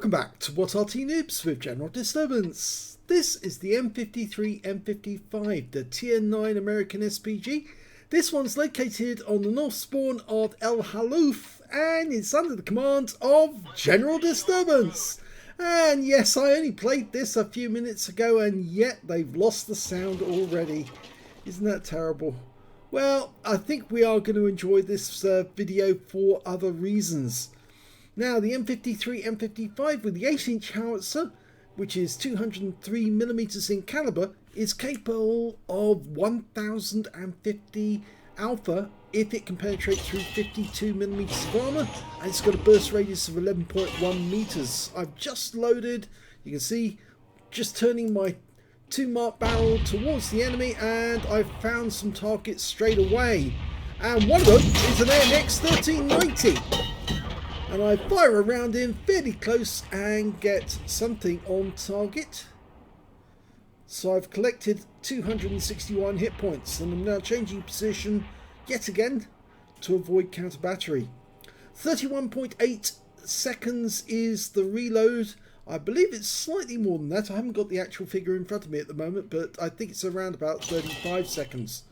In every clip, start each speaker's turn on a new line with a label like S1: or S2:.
S1: Welcome back to What Arty Noobs with General Disturbance. This is the M53 M55, the Tier 9 American SPG. This one's located on the north spawn of Halluf and it's under the command of General Disturbance. And yes, I only played this a few minutes ago and yet they've lost the sound already. Isn't that terrible? Well, I think we are going to enjoy this video for other reasons. Now, the M53 M55 with the 8-inch howitzer, which is 203mm in caliber, is capable of 1050 alpha if it can penetrate through 52mm of armor, and it's got a burst radius of 11.1 meters. I've just loaded, you can see, just turning my 2-mark barrel towards the enemy, and I've found some targets straight away. And one of them is an AMX 1390. And I fire around him fairly close and get something on target. So I've collected 261 hit points and I'm now changing position yet again to avoid counter battery. 31.8 seconds is the reload. I believe it's slightly more than that. I haven't got the actual figure in front of me at the moment, but I think it's around about 35 seconds.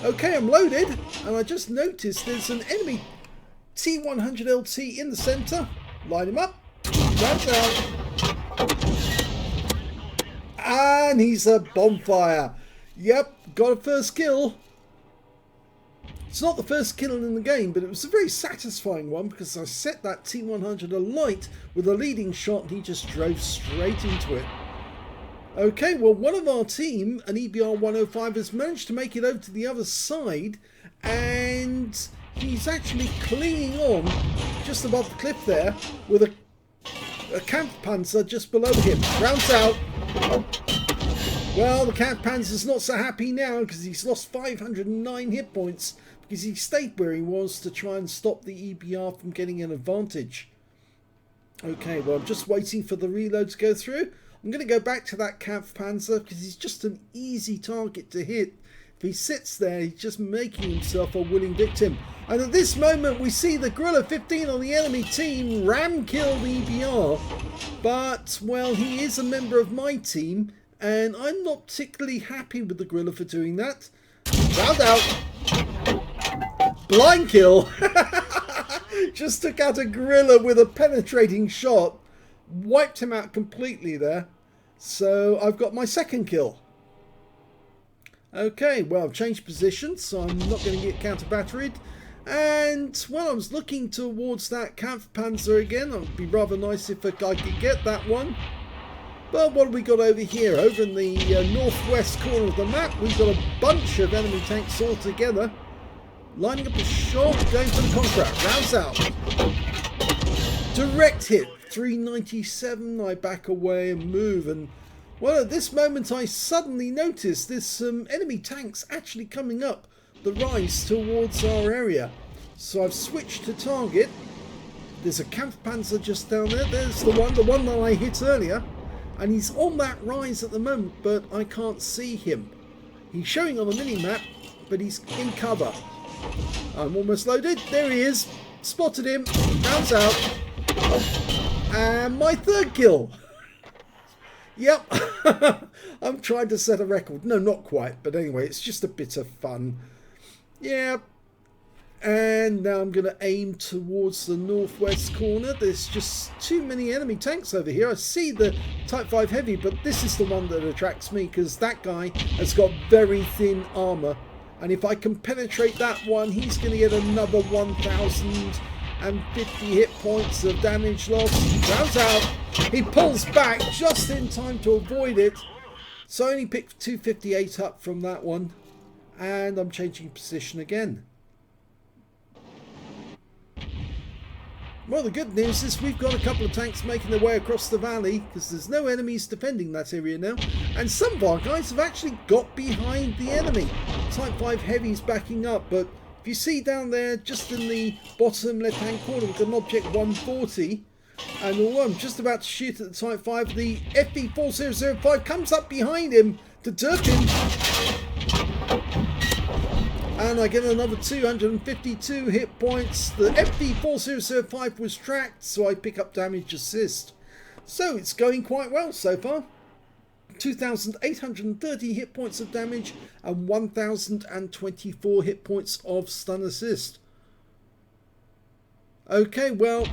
S1: Okay, I'm loaded and I just noticed there's an enemy T100LT in the centre. Line him up. Rounds out. And he's a bonfire. Yep, got a first kill. It's not the first kill in the game, but it was a very satisfying one because I set that T100 alight with a leading shot and he just drove straight into it. Okay, well, one of our team, an EBR-105, has managed to make it over to the other side and he's actually clinging on just above the cliff there with a Kampfpanzer just below him. Rounds out. Well, the Kampfpanzer's not so happy now because he's lost 509 hit points because he stayed where he was to try and stop the EBR from getting an advantage. Okay, well, I'm just waiting for the reload to go through. I'm going to go back to that Kampfpanzer because he's just an easy target to hit. If he sits there, he's just making himself a willing victim. And at this moment, we see the Gorilla 15 on the enemy team ram kill the EBR. But, well, he is a member of my team, and I'm not particularly happy with the Gorilla for doing that. Round out. Blind kill. Just took out a Gorilla with a penetrating shot. Wiped him out completely there. So, I've got my second kill. Okay, well, I've changed position, so I'm not going to get counter-batteried. And, well, I was looking towards that Kampfpanzer again. It would be rather nice if I could get that one. But what have we got over here? Over in the northwest corner of the map, we've got a bunch of enemy tanks all together. Lining up a shot, going for the contract. Rounds out. Direct hit, 397. I back away and move, and well, at this moment I suddenly noticed there's some enemy tanks actually coming up the rise towards our area. So I've switched to target. There's a Kampfpanzer just down there. There's the one that I hit earlier. And he's on that rise at the moment, but I can't see him. He's showing on the mini-map, but he's in cover. I'm almost loaded. There he is. Spotted him. Rounds out. And my third kill. Yep, I'm trying to set a record. No, not quite, but anyway, it's just a bit of fun. Yeah, and now I'm going to aim towards the northwest corner. There's just too many enemy tanks over here. I see the Type 5 Heavy, but this is the one that attracts me because that guy has got very thin armor. And if I can penetrate that one, he's going to get another 1,050 hit points of damage loss. Rounds out. He pulls back just in time to avoid it. So I only picked 258 up from that one. And I'm changing position again. Well, the good news is we've got a couple of tanks making their way across the valley because there's no enemies defending that area now. And some of our guys have actually got behind the enemy. Type 5 Heavy's backing up, but if you see down there, just in the bottom left-hand corner, we've got an Object 140. And although I'm just about to shoot at the Type 5, the FV4005 comes up behind him to derp him. And I get another 252 hit points. The FV4005 was tracked, so I pick up damage assist. So it's going quite well so far. 2,830 hit points of damage and 1,024 hit points of stun assist. Okay, well,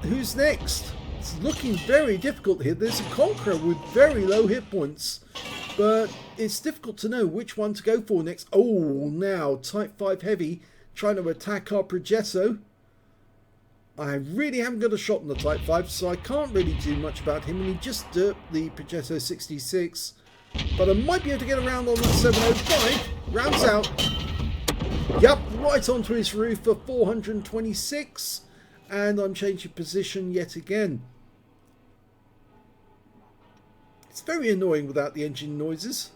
S1: who's next? It's looking very difficult here. There's a Conqueror with very low hit points, but it's difficult to know which one to go for next. Oh, now Type 5 Heavy trying to attack our Progetto. I really haven't got a shot on the Type 5, so I can't really do much about him, and he just derped the Progetto 66. But I might be able to get around on that 705. Rounds out. Yep, right onto his roof for 426. And I'm changing position yet again. It's very annoying without the engine noises.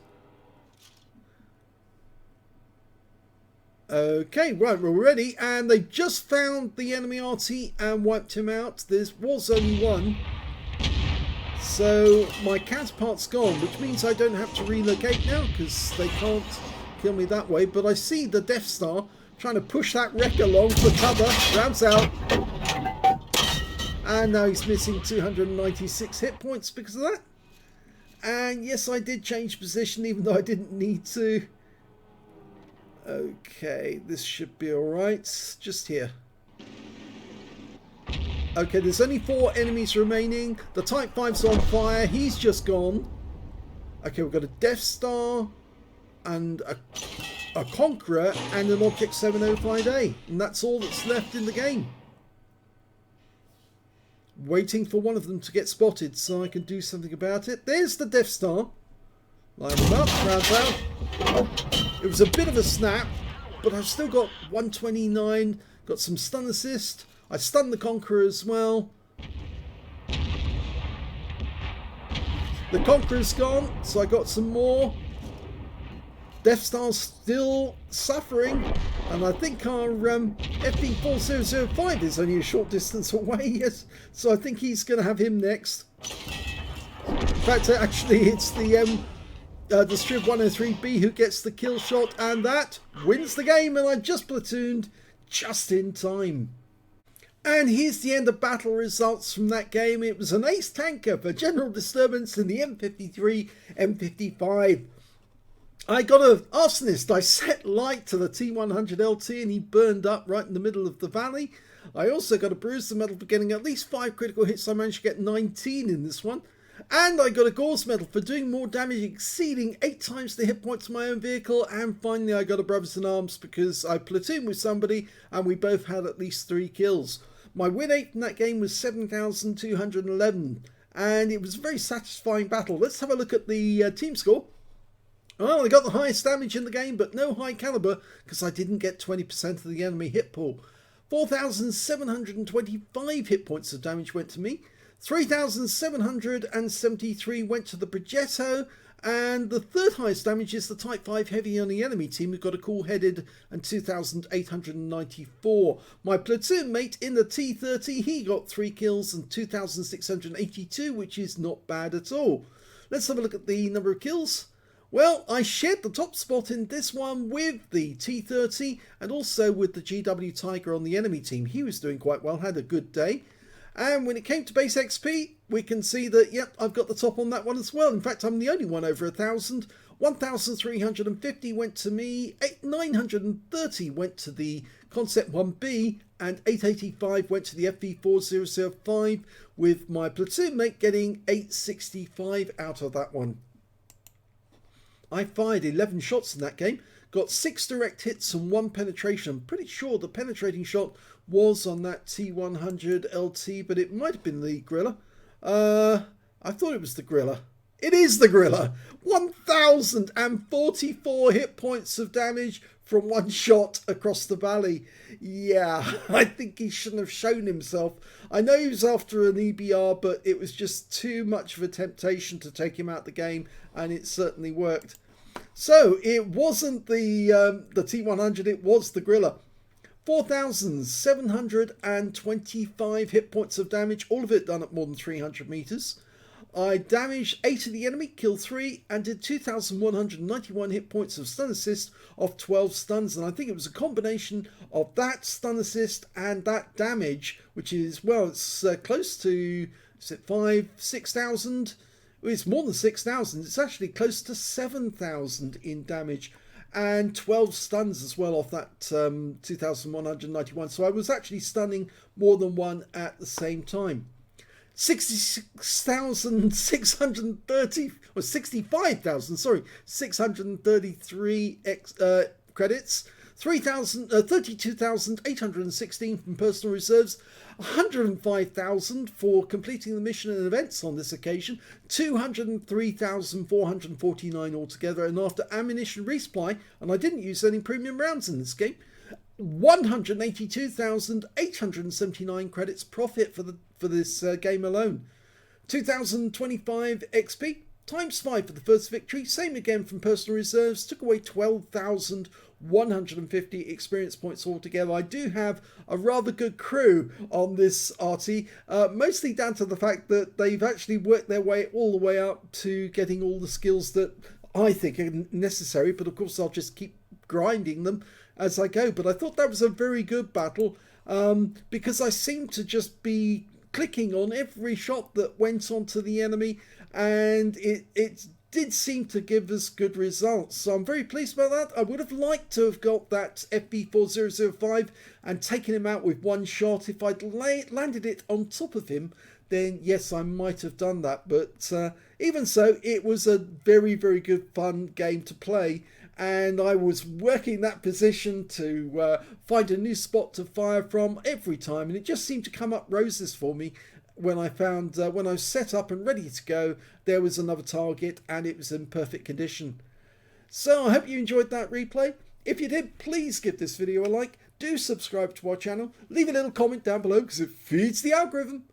S1: Okay, right, we're ready, and they just found the enemy Arty and wiped him out. There was only one, so my counterpart's gone, which means I don't have to relocate now because they can't kill me that way. But I see the Death Star trying to push that wreck along for cover. Rounds out, and now he's missing 296 hit points because of that. And yes, I did change position even though I didn't need to. Okay, this should be alright. Just here. Okay, there's only 4 enemies remaining. The Type 5's on fire. He's just gone. Okay, we've got a Death Star and a Conqueror and an Object 705A. And that's all that's left in the game. Waiting for one of them to get spotted so I can do something about it. There's the Death Star. Line them up, rounds out. It was a bit of a snap, but I've still got 129, got some stun assist. I stunned the Conqueror as well. The Conqueror's gone, so I got some more. Death Star's still suffering, and I think our FB4005 is only a short distance away, yes, so I think he's going to have him next. In fact, actually, it's the Striv 103B who gets the kill shot, and that wins the game, and I just platooned just in time. And here's the end of battle results from that game. It was an ace tanker for general disturbance in the M53, M55. I got an Arsonist. I set light to the T100LT and he burned up right in the middle of the valley. I also got a Bruiser medal for getting at least 5 critical hits. I managed to get 19 in this one. And I got a Gauze medal for doing more damage, exceeding 8 times the hit points of my own vehicle. And finally I got a Brothers in Arms because I platooned with somebody and we both had at least 3 kills. My win rate in that game was 7,211 and it was a very satisfying battle. Let's have a look at the team score. Well, I got the highest damage in the game, but no high caliber because I didn't get 20% of the enemy hit pool. 4,725 hit points of damage went to me. 3,773 went to the Progetto, and the third highest damage is the Type 5 Heavy on the enemy team who got a cool-headed and 2,894. My platoon mate in the T30, he got 3 kills and 2,682, which is not bad at all. Let's have a look at the number of kills. Well, I shared the top spot in this one with the T30 and also with the GW Tiger on the enemy team. He was doing quite well, had a good day. And when it came to base XP, we can see that, yep, I've got the top on that one as well. In fact, I'm the only one over 1,000. 1,350 went to me, 930 went to the Concept 1B, and 885 went to the FV4005, with my platoon mate getting 865 out of that one. I fired 11 shots in that game, got 6 direct hits and 1 penetration. I'm pretty sure the penetrating shot was on that T100 LT, but it might have been the Gorilla. I thought it was the Gorilla. It is the Gorilla! 1,044 hit points of damage from 1 shot across the valley. Yeah, I think he shouldn't have shown himself. I know he was after an EBR, but it was just too much of a temptation to take him out the game, and it certainly worked. So it wasn't the T100, it was the Gorilla. 4,725 hit points of damage, all of it done at more than 300 meters. I damaged 8 of the enemy, killed 3, and did 2,191 hit points of stun assist of 12 stuns. And I think it was a combination of that stun assist and that damage, which is, well, it's close to, is it 6,000? It's more than 6,000. It's actually close to 7,000 in damage. And 12 stuns as well off that 2,191. So I was actually stunning more than one at the same time. 66,630 or 65,000, sorry, 633 credits, 32,816 from personal reserves, 105,000 for completing the mission and events on this occasion, 203,449 altogether, and after ammunition resupply, and I didn't use any premium rounds in this game, 182,879 credits profit for this game alone. 2,025 XP times 5 for the first victory. Same again from personal reserves. Took away 12,150 experience points altogether. I do have a rather good crew on this Arty, mostly down to the fact that they've actually worked their way all the way up to getting all the skills that I think are necessary. But of course, I'll just keep grinding them as I go. But I thought that was a very good battle because I seemed to just be clicking on every shot that went onto the enemy, and it did seem to give us good results. So I'm very pleased about that. I would have liked to have got that FB4005 and taken him out with one shot. If I'd landed it on top of him, then yes, I might have done that. But even so, it was a very, very good fun game to play. And I was working that position to find a new spot to fire from every time. And it just seemed to come up roses for me when I found, when I was set up and ready to go, there was another target and it was in perfect condition. So I hope you enjoyed that replay. If you did, please give this video a like. Do subscribe to our channel. Leave a little comment down below because it feeds the algorithm.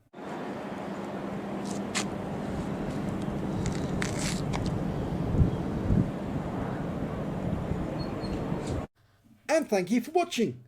S1: And thank you for watching.